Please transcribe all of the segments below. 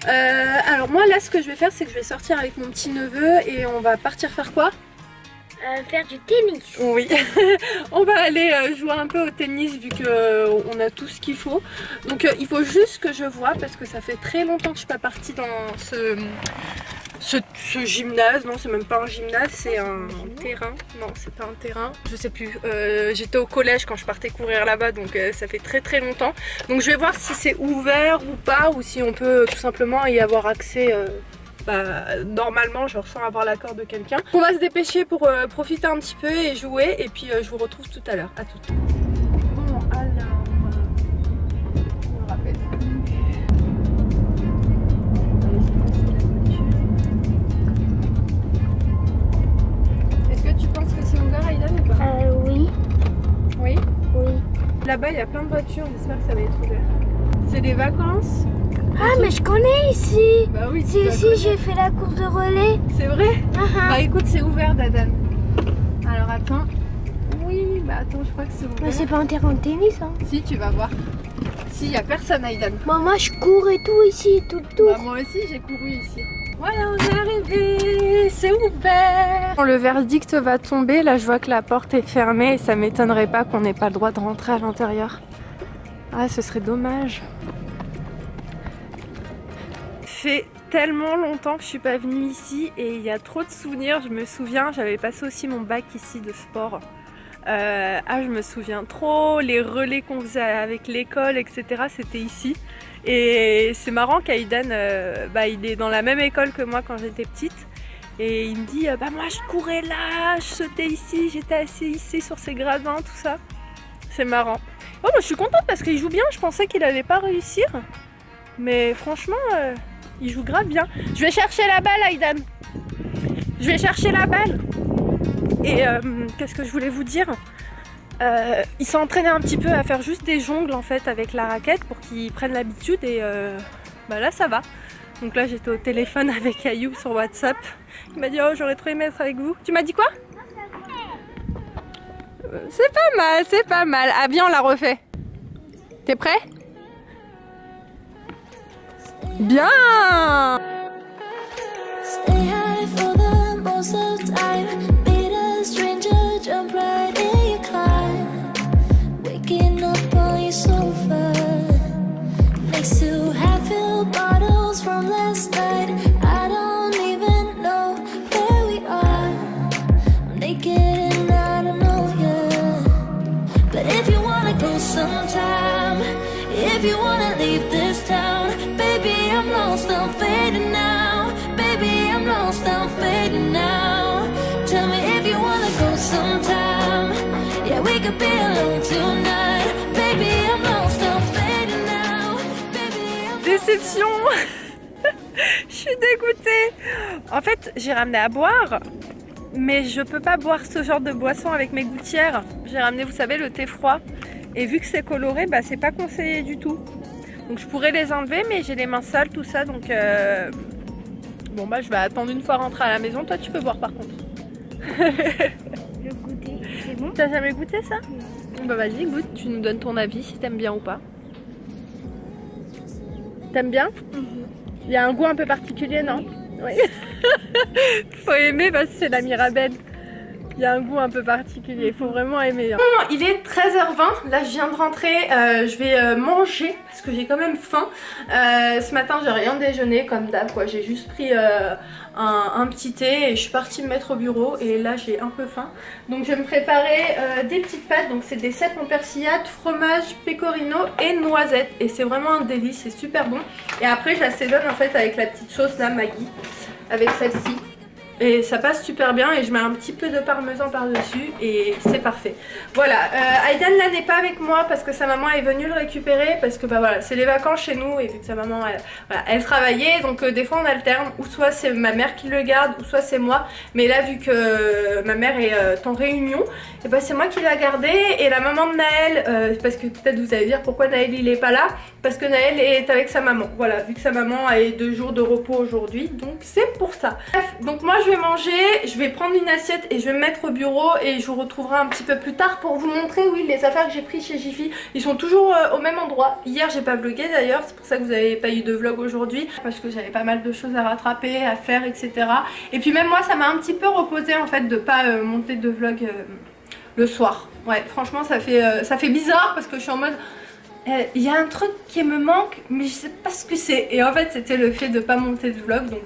Alors moi là ce que je vais faire c'est que je vais sortir avec mon petit neveu et on va partir faire quoi? Faire du tennis. Oui, on va aller jouer un peu au tennis vu qu'on a tout ce qu'il faut. Donc il faut juste que je vois parce que ça fait très longtemps que je suis pas partie dans ce gymnase. Non, c'est même pas un gymnase, c'est un terrain. Non, c'est pas un terrain, je sais plus. J'étais au collège quand je partais courir là-bas, donc ça fait très longtemps. Donc je vais voir si c'est ouvert ou pas, ou si on peut tout simplement y avoir accès. Normalement genre sans avoir l'accord de quelqu'un. On va se dépêcher pour profiter un petit peu et jouer et puis je vous retrouve tout à l'heure. À tout. Bon alors, je me rappelle. Est-ce que tu penses que c'est ouvert Aïdan ou pas? Oui. Oui. Oui. Là-bas il y a plein de voitures, j'espère que ça va être ouvert. C'est des vacances. Ah mais je connais ici. Bah oui. C'est ici j'ai fait la course de relais. C'est vrai? Bah écoute c'est ouvert Dadan. Alors attends. Oui bah attends je crois que c'est ouvert. Mais c'est pas un terrain de tennis hein. Si tu vas voir. Si y a personne Aïdan. Moi je cours et tout ici, tout le tour. Bah, moi aussi j'ai couru ici. Voilà on est arrivé, c'est ouvert. Quand le verdict va tomber, là je vois que la porte est fermée et ça m'étonnerait pas qu'on n'ait pas le droit de rentrer à l'intérieur. Ah ce serait dommage. Fait tellement longtemps que je suis pas venue ici et il y a trop de souvenirs. Je me souviens, j'avais passé aussi mon bac ici de sport. Je me souviens trop, les relais qu'on faisait avec l'école, etc. C'était ici. Et c'est marrant qu'Aïdan, il est dans la même école que moi quand j'étais petite. Et il me dit, moi je courais là, je sautais ici, j'étais assis ici sur ces gradins, tout ça. C'est marrant. Oh, je suis contente parce qu'il joue bien, je pensais qu'il allait pas réussir. Mais franchement... il joue grave bien. Je vais chercher la balle, Aïdan. Je vais chercher la balle. Et qu'est-ce que je voulais vous dire? Il s'est entraîné un petit peu à faire juste des jongles en fait avec la raquette pour qu'il prenne l'habitude et là ça va. Donc là j'étais au téléphone avec Ayoub sur WhatsApp. Il m'a dit oh j'aurais trop aimé être avec vous. Tu m'as dit quoi? C'est pas mal, c'est pas mal. Ah bien on l'a refait. T'es prêt? Bien. If you wanna leave this town, baby, I'm lost, I'm fading now. Baby, I'm lost, I'm fading now. Tell me if you wanna go sometime. Yeah, we could be alone tonight. Baby, I'm lost, I'm fading now. Baby, I'm Déception. Je suis dégoûtée. En fait, j'ai ramené à boire, mais je peux pas boire ce genre de boisson avec mes gouttières. J'ai ramené, vous savez, le thé froid. Et vu que c'est coloré, c'est pas conseillé du tout. Donc je pourrais les enlever, mais j'ai les mains sales, tout ça. Donc je vais attendre une fois rentrer à la maison. Toi, tu peux boire par contre. Le goûter, c'est bon? T'as jamais goûté ça? Bah vas-y, goûte. Tu nous donnes ton avis si t'aimes bien ou pas. T'aimes bien? Il y a un goût un peu particulier, non? Oui. Faut aimer parce que c'est la Mirabelle. Il y a un goût un peu particulier, il faut vraiment aimer. Bon, il est 13h20, là je viens de rentrer, je vais manger parce que j'ai quand même faim. Ce matin j'ai rien déjeuné comme d'hab quoi, j'ai juste pris un petit thé et je suis partie me mettre au bureau et là j'ai un peu faim. Donc je vais me préparer des petites pâtes, donc c'est des cèpes en persillade, fromage, pecorino et noisettes. Et c'est vraiment un délice, c'est super bon. Et après je l'assaisonne en fait avec la petite sauce là, Maggi, avec celle-ci. Et ça passe super bien et je mets un petit peu de parmesan par dessus et c'est parfait. Voilà, Aïdan là n'est pas avec moi parce que sa maman est venue le récupérer parce que voilà, c'est les vacances chez nous et vu que sa maman elle travaillait, donc des fois on alterne, ou soit c'est ma mère qui le garde ou soit c'est moi. Mais là vu que ma mère est en réunion, et c'est moi qui l'a gardé. Et la maman de Naël, parce que peut-être vous allez dire pourquoi Naël il est pas là, parce que Naël est avec sa maman. Voilà, vu que sa maman a 2 jours de repos aujourd'hui, donc c'est pour ça. Bref, donc moi je je vais manger, je vais prendre une assiette et je vais me mettre au bureau et je vous retrouverai un petit peu plus tard pour vous montrer, oui, les affaires que j'ai prises chez Jiffy. Ils sont toujours au même endroit. Hier j'ai pas vlogué d'ailleurs, c'est pour ça que vous n'avez pas eu de vlog aujourd'hui, parce que j'avais pas mal de choses à rattraper, à faire, etc. Et puis même moi ça m'a un petit peu reposé en fait de pas monter de vlog le soir. Ouais, franchement ça fait bizarre parce que je suis en mode... Il y a un truc qui me manque mais je sais pas ce que c'est, et en fait c'était le fait de pas monter de vlog, donc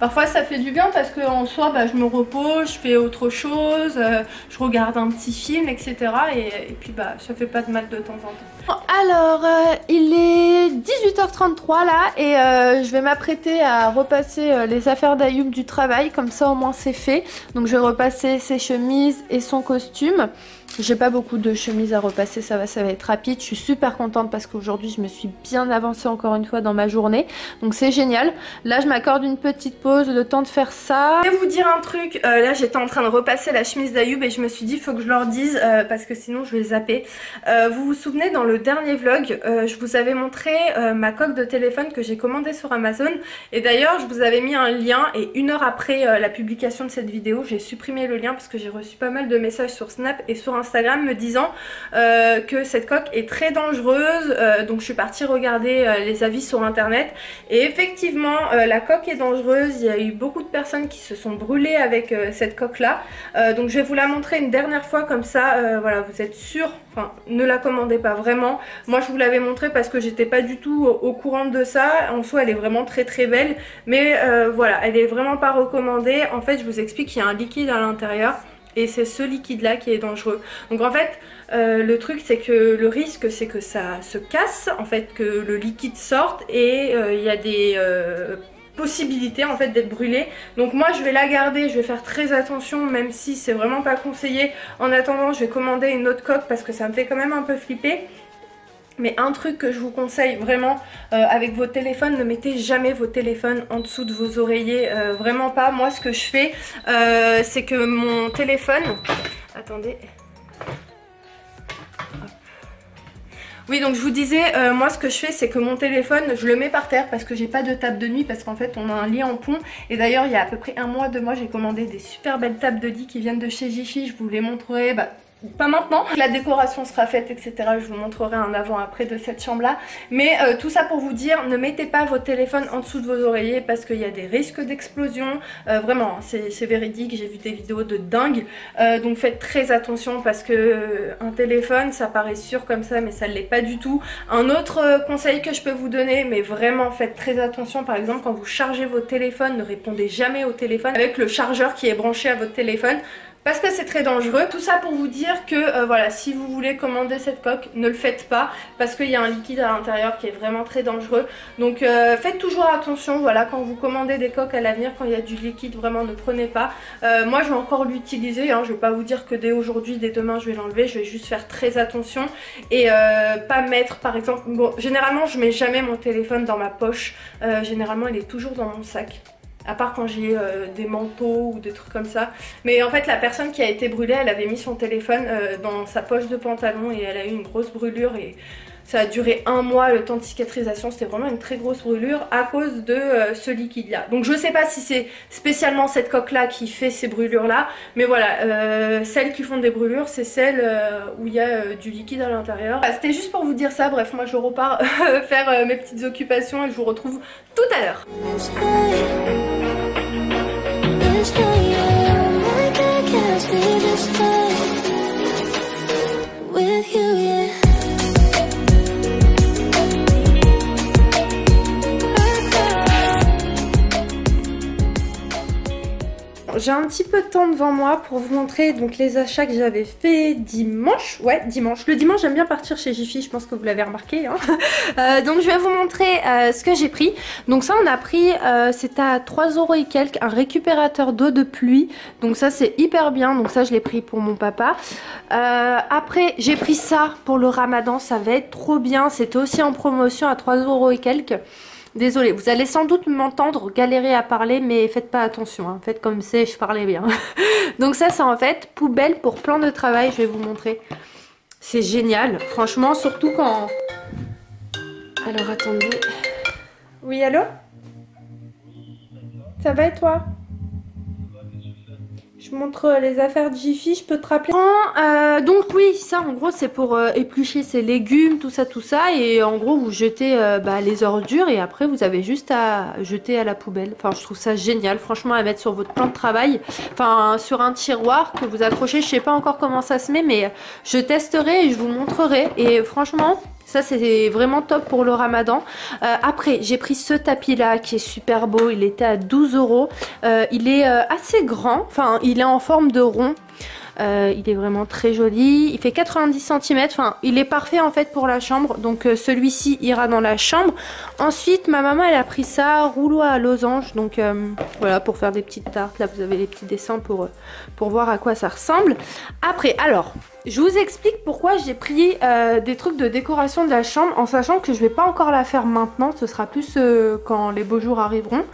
parfois ça fait du bien parce qu'en soi bah, je me repose, je fais autre chose, je regarde un petit film, etc. et puis bah ça fait pas de mal de temps en temps. Alors il est 18h33 là et je vais m'apprêter à repasser les affaires d'Ayoub du travail, comme ça au moins c'est fait. Donc je vais repasser ses chemises et son costume. J'ai pas beaucoup de chemises à repasser, ça va être rapide. Je suis super contente parce qu'aujourd'hui je me suis bien avancée encore une fois dans ma journée, donc c'est génial. Là je m'accorde une petite pause, le temps de faire ça. Je vais vous dire un truc, là j'étais en train de repasser la chemise d'Ayoub et je me suis dit faut que je leur dise parce que sinon je vais zapper. Vous vous souvenez, dans le dernier vlog je vous avais montré ma coque de téléphone que j'ai commandée sur Amazon, et d'ailleurs je vous avais mis un lien et 1 heure après la publication de cette vidéo j'ai supprimé le lien parce que j'ai reçu pas mal de messages sur Snap et sur Instagram me disant que cette coque est très dangereuse, donc je suis partie regarder les avis sur internet et effectivement la coque est dangereuse. Il y a eu beaucoup de personnes qui se sont brûlées avec cette coque là, donc je vais vous la montrer une dernière fois comme ça voilà, vous êtes sûr, enfin ne la commandez pas vraiment. Moi je vous l'avais montré parce que j'étais pas du tout au courant de ça. En soi elle est vraiment très belle, mais voilà, elle est vraiment pas recommandée. En fait je vous explique qu'il y a un liquide à l'intérieur et c'est ce liquide là qui est dangereux. Donc en fait le truc c'est que le risque c'est que ça se casse, en fait que le liquide sorte, et il y a des possibilités en fait d'être brûlé. Donc moi je vais la garder, je vais faire très attention même si c'est vraiment pas conseillé. En attendant je vais commander une autre coque parce que ça me fait quand même un peu flipper. Mais un truc que je vous conseille vraiment avec vos téléphones, ne mettez jamais vos téléphones en dessous de vos oreillers, vraiment pas. Moi ce que je fais c'est que mon téléphone, attendez, oui donc je vous disais, moi ce que je fais c'est que mon téléphone je le mets par terre parce que j'ai pas de table de nuit, parce qu'en fait on a un lit en pont, et d'ailleurs il y a à peu près 1 mois, 2 mois j'ai commandé des super belles tables de lit qui viennent de chez Jiffy, je vous les montrerai pas maintenant, la décoration sera faite etc, je vous montrerai un avant après de cette chambre là, mais tout ça pour vous dire, ne mettez pas votre téléphone en dessous de vos oreillers parce qu'il y a des risques d'explosion, vraiment c'est véridique, j'ai vu des vidéos de dingue, donc faites très attention parce que un téléphone ça paraît sûr comme ça mais ça ne l'est pas du tout. Un autre conseil que je peux vous donner, mais vraiment faites très attention, par exemple quand vous chargez votre téléphone, ne répondez jamais au téléphone avec le chargeur qui est branché à votre téléphone, parce que c'est très dangereux. Tout ça pour vous dire que voilà, si vous voulez commander cette coque, ne le faites pas parce qu'il y a un liquide à l'intérieur qui est vraiment très dangereux. Donc faites toujours attention, voilà, quand vous commandez des coques à l'avenir, quand il y a du liquide, vraiment ne prenez pas. Moi je vais encore l'utiliser, hein, je vais pas vous dire que dès aujourd'hui, dès demain je vais l'enlever, je vais juste faire très attention et pas mettre par exemple, bon généralement je mets jamais mon téléphone dans ma poche, généralement il est toujours dans mon sac. À part quand j'ai des manteaux ou des trucs comme ça. Mais en fait la personne qui a été brûlée, elle avait mis son téléphone dans sa poche de pantalon et elle a eu une grosse brûlure et ça a duré 1 mois le temps de cicatrisation. C'était vraiment une très grosse brûlure à cause de ce liquide là. Donc je sais pas si c'est spécialement cette coque là qui fait ces brûlures là, mais voilà, celles qui font des brûlures c'est celles où il y a du liquide à l'intérieur. Voilà, c'était juste pour vous dire ça. Bref, moi je repars faire mes petites occupations et je vous retrouve tout à l'heure. J'ai un petit peu de temps devant moi pour vous montrer donc les achats que j'avais fait dimanche. Ouais, dimanche. Le dimanche j'aime bien partir chez Jiffy, je pense que vous l'avez remarqué, hein. Donc je vais vous montrer ce que j'ai pris. Donc ça on a pris, c'était à 3 € et quelques, un récupérateur d'eau de pluie. Donc ça c'est hyper bien, donc ça je l'ai pris pour mon papa. Après j'ai pris ça pour le ramadan, ça va être trop bien. C'était aussi en promotion à 3 € et quelques. Désolée, vous allez sans doute m'entendre galérer à parler, mais faites pas attention, hein. Faites comme c'est, je parlais bien. Donc ça c'est en fait poubelle pour plan de travail, je vais vous montrer. C'est génial, franchement, surtout quand... Alors attendez... Oui, allô? Ça va et toi? Je montre les affaires de Jiffy, je peux te rappeler. Donc oui, ça en gros c'est pour éplucher ses légumes, tout ça. Et en gros vous jetez les ordures et après vous avez juste à jeter à la poubelle. Enfin je trouve ça génial, franchement à mettre sur votre plan de travail. Enfin sur un tiroir que vous accrochez, je sais pas encore comment ça se met mais je testerai et je vous montrerai. Et franchement... ça c'est vraiment top pour le ramadan. Après j'ai pris ce tapis là qui est super beau. Il était à 12 €. Il est assez grand. Enfin il est en forme de rond. Il est vraiment très joli. Il fait 90 cm. Enfin il est parfait en fait pour la chambre. Donc celui-ci ira dans la chambre. Ensuite ma maman elle a pris ça. Rouleau à losange. Donc voilà pour faire des petites tartes. Là vous avez les petits dessins pour voir à quoi ça ressemble. Après alors... je vous explique pourquoi j'ai pris des trucs de décoration de la chambre en sachant que je vais pas encore la faire maintenant, ce sera plus quand les beaux jours arriveront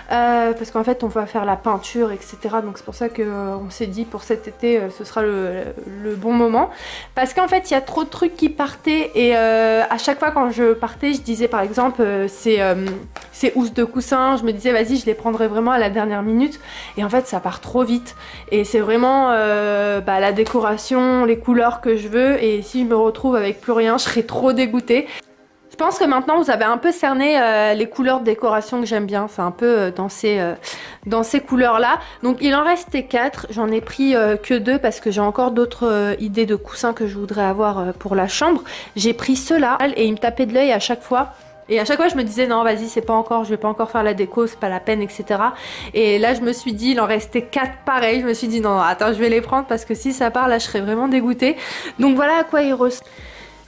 parce qu'en fait on va faire la peinture etc, donc c'est pour ça qu'on s'est dit pour cet été ce sera le bon moment parce qu'en fait il y a trop de trucs qui partaient et à chaque fois quand je partais je disais par exemple ces housses de coussin, je me disais vas-y je les prendrai vraiment à la dernière minute et en fait ça part trop vite et c'est vraiment la décoration, les couleurs que je veux et si je me retrouve avec plus rien je serais trop dégoûtée. Je pense que maintenant vous avez un peu cerné les couleurs de décoration que j'aime bien, c'est un peu dans ces couleurs là. Donc il en restait 4, j'en ai pris que 2 parce que j'ai encore d'autres idées de coussins que je voudrais avoir pour la chambre. J'ai pris ceux-là et ils me tapaient de l'œil à chaque fois. Et à chaque fois je me disais non vas-y c'est pas encore, je vais pas encore faire la déco, c'est pas la peine etc. Et là je me suis dit il en restait 4 pareils, je me suis dit non attends je vais les prendre parce que si ça part là je serais vraiment dégoûtée. Donc voilà à quoi ils ressemblent.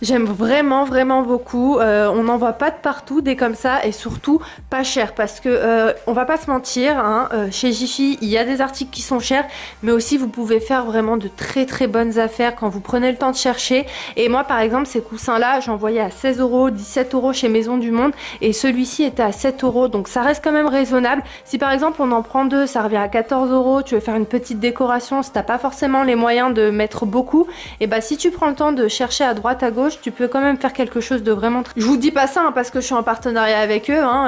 J'aime vraiment beaucoup, on n'en voit pas de partout des comme ça et surtout pas cher parce que on va pas se mentir hein, chez Jiffy il y a des articles qui sont chers mais aussi vous pouvez faire vraiment de très bonnes affaires quand vous prenez le temps de chercher. Et moi par exemple ces coussins là j'en voyais à 16 €, 17 € chez Maison du Monde et celui-ci était à 7 € donc ça reste quand même raisonnable. Si par exemple on en prend 2 ça revient à 14 €, tu veux faire une petite décoration si t'as pas forcément les moyens de mettre beaucoup et bah si tu prends le temps de chercher à droite à gauche tu peux quand même faire quelque chose de vraiment très... Je vous dis pas ça hein, parce que je suis en partenariat avec eux hein,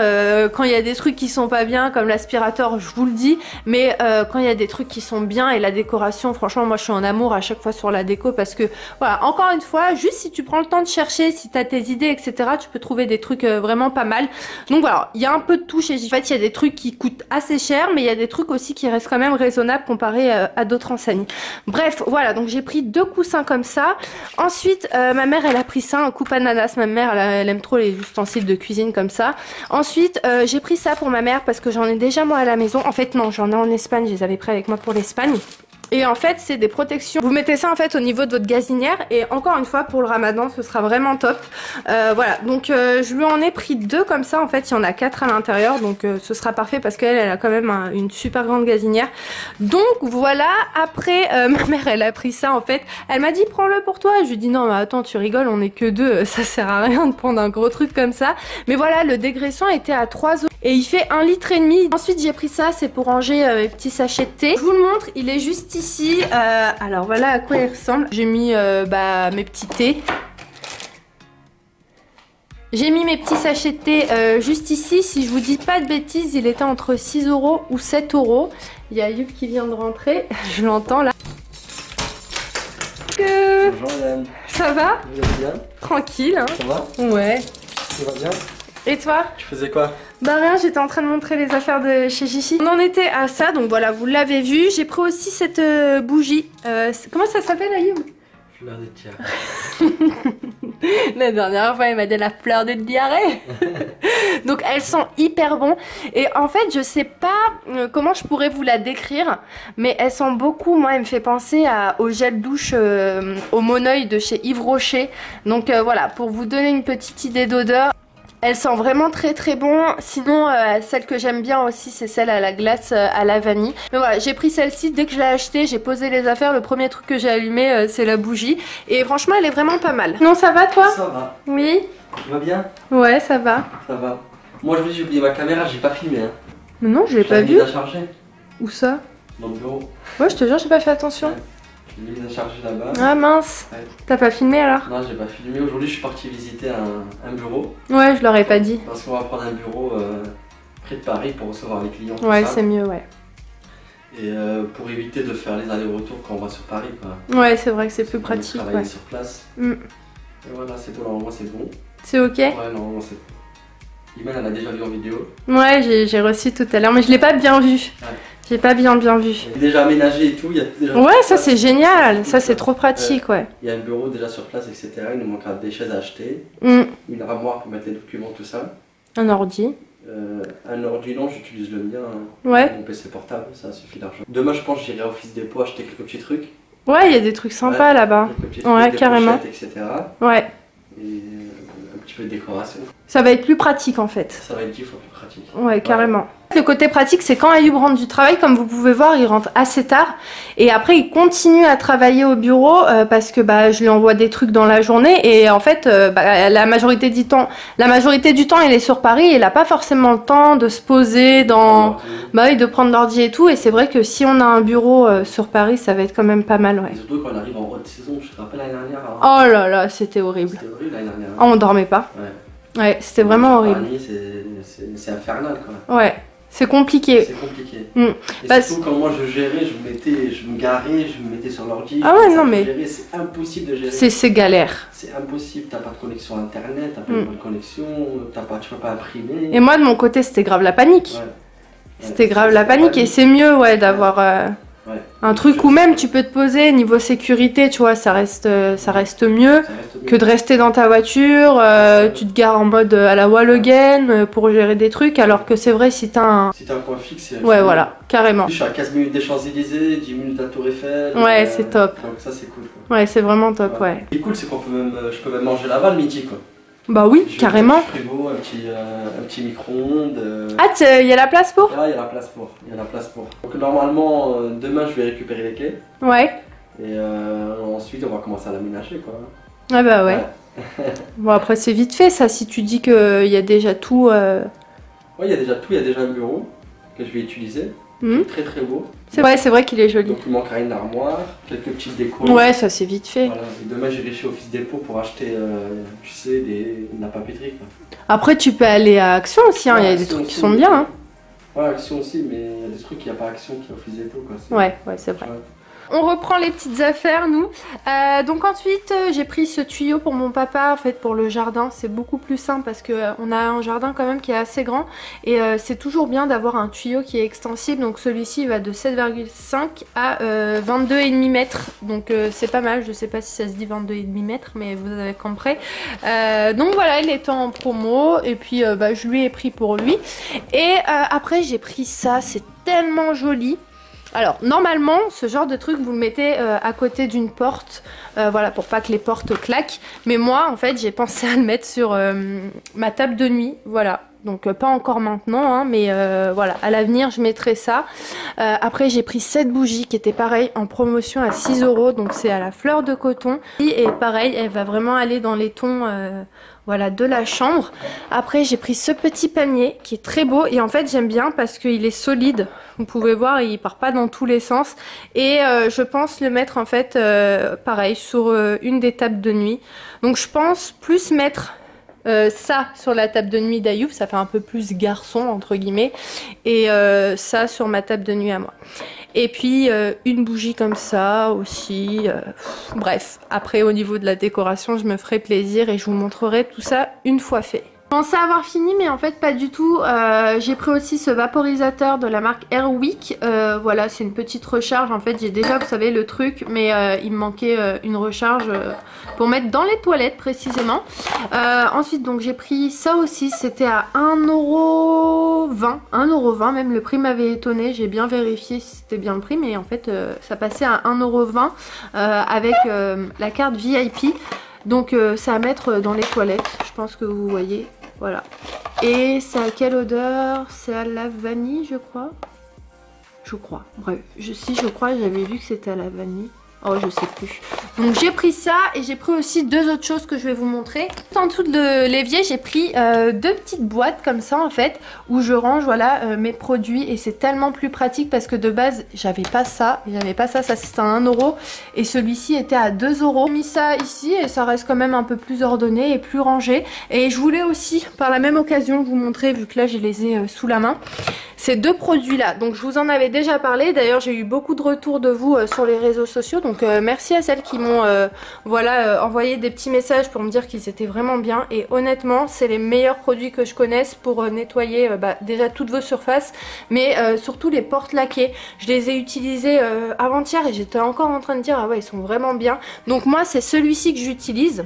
quand il y a des trucs qui sont pas bien comme l'aspirateur je vous le dis mais quand il y a des trucs qui sont bien et la décoration franchement moi je suis en amour à chaque fois sur la déco parce que voilà encore une fois juste si tu prends le temps de chercher, si tu as tes idées etc tu peux trouver des trucs vraiment pas mal. Donc voilà il y a un peu de tout chez Jiffy. En fait il y a des trucs qui coûtent assez cher mais il y a des trucs aussi qui restent quand même raisonnables comparé à d'autres enseignes. Bref voilà donc j'ai pris 2 coussins comme ça. Ensuite ma mère elle a pris ça, un coupe ananas, ma mère elle aime trop les ustensiles de cuisine comme ça. Ensuite j'ai pris ça pour ma mère parce que j'en ai déjà moi à la maison. En fait non j'en ai en Espagne, je les avais pris avec moi pour l'Espagne. Et en fait c'est des protections, vous mettez ça en fait au niveau de votre gazinière et encore une fois pour le ramadan ce sera vraiment top. Voilà donc je lui en ai pris 2 comme ça en fait il y en a 4 à l'intérieur donc ce sera parfait parce qu'elle a quand même une super grande gazinière. Donc voilà après ma mère elle a pris ça en fait, elle m'a dit prends-le pour toi, je lui dis non mais attends tu rigoles on est que 2, ça sert à rien de prendre un gros truc comme ça. Mais voilà le dégraissant était à 3 € et il fait 1,5 litre. Ensuite j'ai pris ça, c'est pour ranger mes petits sachets de thé. Je vous le montre, il est juste ici. Alors voilà à quoi il ressemble. J'ai mis mes petits thés. J'ai mis mes petits sachets de thé juste ici. Si je vous dis pas de bêtises, il était entre 6 € ou 7 €. Il y a Yup qui vient de rentrer. Je l'entends là. Bonjour madame. Ça va? Vous allez bien? Tranquille hein? Ça va? Ouais. Ça va bien? Et toi? Tu faisais quoi? Bah rien, j'étais en train de montrer les affaires de chez Jiffy. On en était à ça, donc voilà, vous l'avez vu. J'ai pris aussi cette bougie. Comment ça s'appelle, Ayoub? Fleur de diarrhée. La dernière fois, elle m'a dit la fleur de diarrhée. Donc elles sont hyper bonnes. Et en fait, je sais pas comment je pourrais vous la décrire, mais elles sont beaucoup, moi, elle me fait penser au gel douche au Moneuil de chez Yves Rocher. Donc voilà, pour vous donner une petite idée d'odeur. Elle sent vraiment très bon. Sinon celle que j'aime bien aussi c'est celle à la glace à la vanille. Mais voilà j'ai pris celle-ci, dès que je l'ai achetée j'ai posé les affaires, le premier truc que j'ai allumé c'est la bougie. Et franchement elle est vraiment pas mal. Non ça va toi? Ça va. Oui. Tu vas bien? Ouais ça va. Ça va. Moi je vous dis j'ai oublié ma caméra, j'ai pas filmé hein. Non je l'ai pas vu. Je l'ai chargé. Où ça? Dans le bureau. Ouais je te jure j'ai pas fait attention. Ouais. Je l'ai mis à charger là-bas. Ah mince. Ouais. T'as pas filmé alors? Non j'ai pas filmé, aujourd'hui je suis parti visiter un bureau. Ouais je l'aurais pas dit. Parce qu'on va prendre un bureau près de Paris pour recevoir les clients. Ouais c'est mieux ouais. Et pour éviter de faire les allers-retours quand on va sur Paris, quoi. Ouais, c'est vrai que c'est plus pratique. Travailler Ouais. sur place. Mm. Et voilà, c'est tout. Alors, moi, c'est bon. C'est ok? Ouais, normalement, c'est bon. Iman, elle a déjà vu en vidéo. Ouais, j'ai reçu tout à l'heure, mais je l'ai pas bien vu. Ouais. J'ai pas bien vu. Il est déjà aménagé et tout. Il y a déjà Ouais, ça c'est génial. Ça c'est trop pratique, ouais. Il y a un bureau déjà sur place, etc. Il nous manquera des chaises à acheter. Mm. Une armoire pour mettre les documents, tout ça. Un ordi. Un ordi, non, j'utilise le mien. Ouais. Mon PC portable, ça suffit largement. Demain, je pense que j'irai au Office Dépôt acheter quelques petits trucs. Ouais, il y a des trucs sympas là-bas. Quelques petits Ouais, trucs, des carrément. pochettes, etc. Ouais. Et un petit peu de décoration. Ça va être plus pratique en fait. Ça va être 10 fois plus pratique. Ouais, carrément. Le côté pratique, c'est quand Ayoub rentre du travail, comme vous pouvez voir, il rentre assez tard. Et après, il continue à travailler au bureau parce que je lui envoie des trucs dans la journée. Et en fait, la majorité du temps, il est sur Paris. Et il n'a pas forcément le temps de se poser de prendre l'ordi et tout. Et c'est vrai que si on a un bureau sur Paris, ça va être quand même pas mal, ouais. Et surtout quand on arrive en haute saison, je te rappelle l'année dernière. Oh là là, c'était horrible. C'était horrible l'année dernière. Oh, on dormait pas. Ouais. Ouais, c'était vraiment horrible. Paris, c'est infernal quand même. Ouais, c'est compliqué. C'est compliqué. Mm. Et surtout quand moi je gérais, je me garais, je me mettais sur l'ordi. Ah ouais, non mais. C'est impossible de gérer. C'est galère. C'est impossible, t'as pas de connexion internet, t'as pas de bonne connexion, tu peux pas imprimer. Et moi de mon côté c'était grave la panique. Ouais. C'était grave la panique et c'est mieux d'avoir un truc où même tu peux te poser niveau sécurité, tu vois, ça reste mieux que de rester dans ta voiture, tu te gares en mode à la wall again pour gérer des trucs, alors que c'est vrai si t'as un... Si t'as un point fixe, c'est... Ouais, voilà, carrément. Je suis à 15 minutes des Champs-Élysées, 10 minutes à la Tour Eiffel. Ouais, c'est top. Donc ça c'est cool, quoi. Ouais, c'est vraiment top, ouais. Ce qui est cool, c'est je peux même manger là-bas le midi, quoi. Bah oui, carrément. Un petit frigo, un petit micro-ondes. Ah, il y a la place pour? Ah, il y a la place pour. Donc normalement, demain je vais récupérer les quais. Ouais. Et ensuite on va commencer à l'aménager, quoi. Ah bah ouais. Bon après c'est vite fait ça, si tu dis qu'il y a déjà tout... Ouais, il y a déjà tout, il y a déjà un bureau que je vais utiliser. Très très beau. C'est vrai qu'il est joli. Donc il manquera une armoire, quelques petites décos. Ouais, ça c'est vite fait. Voilà. Et demain j'irai chez Office Dépôt pour acheter, tu sais, de la papeterie, quoi. Après tu peux aller à Action aussi, il y a des trucs qui sont bien. Hein. Ouais, Action aussi, mais il y a des trucs, il n'y a pas Action qui est Office Dépôt, quoi. Ouais, c'est vrai. Ouais. On reprend les petites affaires, nous. Donc ensuite, j'ai pris ce tuyau pour mon papa, en fait, pour le jardin. C'est beaucoup plus simple parce qu'on a un jardin quand même qui est assez grand. Et c'est toujours bien d'avoir un tuyau qui est extensible. Donc celui-ci, il va de 7,5 à 22,5 mètres. Donc c'est pas mal. Je sais pas si ça se dit 22,5 mètres, mais vous avez compris. Donc voilà, il est en promo. Et puis, je lui ai pris pour lui. Et après, j'ai pris ça. C'est tellement joli. Alors normalement ce genre de truc vous le mettez à côté d'une porte, voilà, pour pas que les portes claquent, mais moi en fait j'ai pensé à le mettre sur ma table de nuit, voilà, donc pas encore maintenant, hein, mais voilà, à l'avenir je mettrai ça. Après j'ai pris cette bougie qui était pareil en promotion à 6 €, donc c'est à la fleur de coton, et pareil elle va vraiment aller dans les tons voilà, de la chambre. Après j'ai pris ce petit panier qui est très beau et en fait j'aime bien parce qu'il est solide. Vous pouvez voir, il part pas dans tous les sens. Et je pense le mettre en fait pareil sur une des tables de nuit. Donc je pense plus mettre ça sur la table de nuit d'Ayoub, ça fait un peu plus garçon entre guillemets. Et ça sur ma table de nuit à moi. Et puis une bougie comme ça aussi. Bref, après au niveau de la décoration, je me ferai plaisir et je vous montrerai tout ça une fois fait. Je pensais avoir fini mais en fait pas du tout. J'ai pris aussi ce vaporisateur de la marque Airwick. Voilà, c'est une petite recharge. En fait j'ai déjà, vous savez, le truc, mais il me manquait une recharge pour mettre dans les toilettes précisément. Ensuite donc j'ai pris ça aussi, c'était à 1,20 €. 1,20 €, même le prix m'avait étonné. J'ai bien vérifié si c'était bien le prix, mais en fait ça passait à 1,20 € avec la carte VIP. Donc c'est à mettre dans les toilettes, je pense que vous voyez, voilà. Et c'est à quelle odeur? C'est à la vanille, je crois. Bref, si je crois, j'avais vu que c'était à la vanille. Oh, je sais plus. Donc j'ai pris ça et j'ai pris aussi deux autres choses que je vais vous montrer. En dessous de l'évier, j'ai pris deux petites boîtes comme ça en fait, où je range voilà mes produits, et c'est tellement plus pratique parce que de base j'avais pas ça. Ça c'était à 1 € et celui-ci était à 2 €. J'ai mis ça ici et ça reste quand même un peu plus ordonné et plus rangé. Et je voulais aussi par la même occasion vous montrer, vu que là je les ai sous la main, ces deux produits là. Donc je vous en avais déjà parlé, d'ailleurs j'ai eu beaucoup de retours de vous sur les réseaux sociaux, donc merci à celles qui m'ont envoyé des petits messages pour me dire qu'ils étaient vraiment bien. Et honnêtement c'est les meilleurs produits que je connaisse pour nettoyer déjà toutes vos surfaces, mais surtout les portes laquées. Je les ai utilisés avant-hier et j'étais encore en train de dire ah ouais, ils sont vraiment bien. Donc moi c'est celui-ci que j'utilise,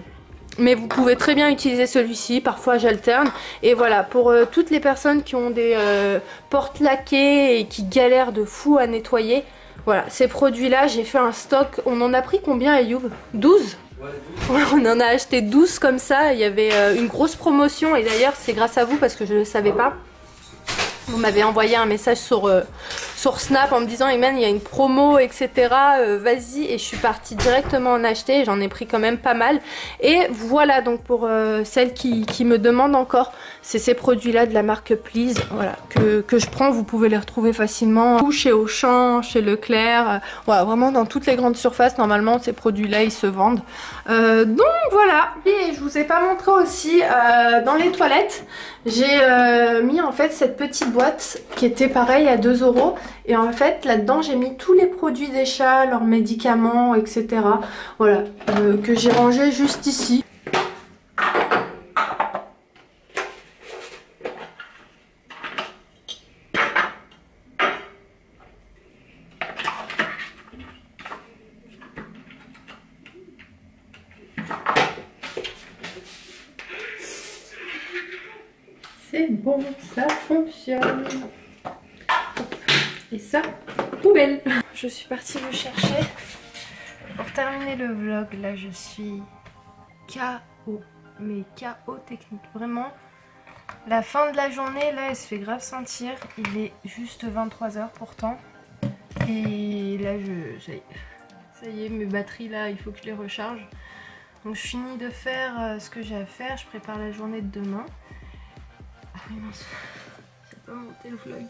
mais vous pouvez très bien utiliser celui-ci, parfois j'alterne. Et voilà, pour toutes les personnes qui ont des portes laquées et qui galèrent de fou à nettoyer, voilà, ces produits-là, j'ai fait un stock. On en a pris combien, Ayoub? 12 ? Ouais, on en a acheté 12 comme ça. Il y avait une grosse promotion, et d'ailleurs c'est grâce à vous parce que je ne le savais pas. Vous m'avez envoyé un message sur Snap en me disant Iman, il y a une promo etc, vas-y, et je suis partie directement en acheter. J'en ai pris quand même pas mal. Et voilà, donc pour celles qui me demandent encore, c'est ces produits là de la marque Please, voilà, que je prends. Vous pouvez les retrouver facilement chez Auchan, chez Leclerc, voilà, vraiment dans toutes les grandes surfaces. Normalement ces produits là ils se vendent, donc voilà. Et je vous ai pas montré aussi dans les toilettes, j'ai mis en fait cette petite boîte qui était pareil à 2 €. Et en fait là-dedans j'ai mis tous les produits des chats, leurs médicaments etc. Voilà, que j'ai rangé juste ici. C'est bon, ça fonctionne. Et ça, poubelle. Je suis partie le chercher pour terminer le vlog. Là je suis KO, mais KO technique. Vraiment, la fin de la journée là elle se fait grave sentir. Il est juste 23 h pourtant. Et là ça y est, mes batteries là il faut que je les recharge. Donc je finis de faire ce que j'ai à faire. Je prépare la journée de demain. Ah oui mince, j'ai pas monté le vlog.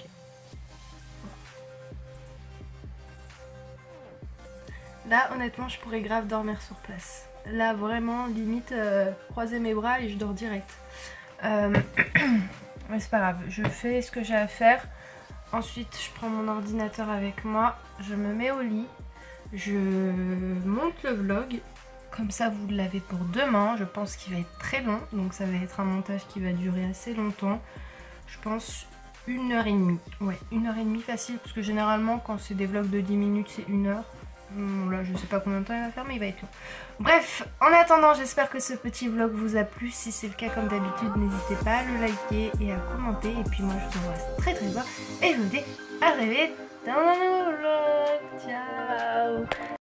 Là honnêtement je pourrais grave dormir sur place. Là vraiment limite croiser mes bras et je dors direct. Mais c'est pas grave, je fais ce que j'ai à faire. Ensuite je prends mon ordinateur avec moi, je me mets au lit, je monte le vlog. Comme ça vous l'avez pour demain. Je pense qu'il va être très long, donc ça va être un montage qui va durer assez longtemps. Je pense 1h30. Ouais, 1h30 facile, parce que généralement quand c'est des vlogs de 10 minutes c'est 1 heure. Là je sais pas combien de temps il va faire, mais il va être long. Bref, en attendant j'espère que ce petit vlog vous a plu. Si c'est le cas, comme d'habitude, n'hésitez pas à le liker et à commenter. Et puis moi je vous embrasse très très fort et je vous dis à très vite dans un nouveau vlog. Ciao.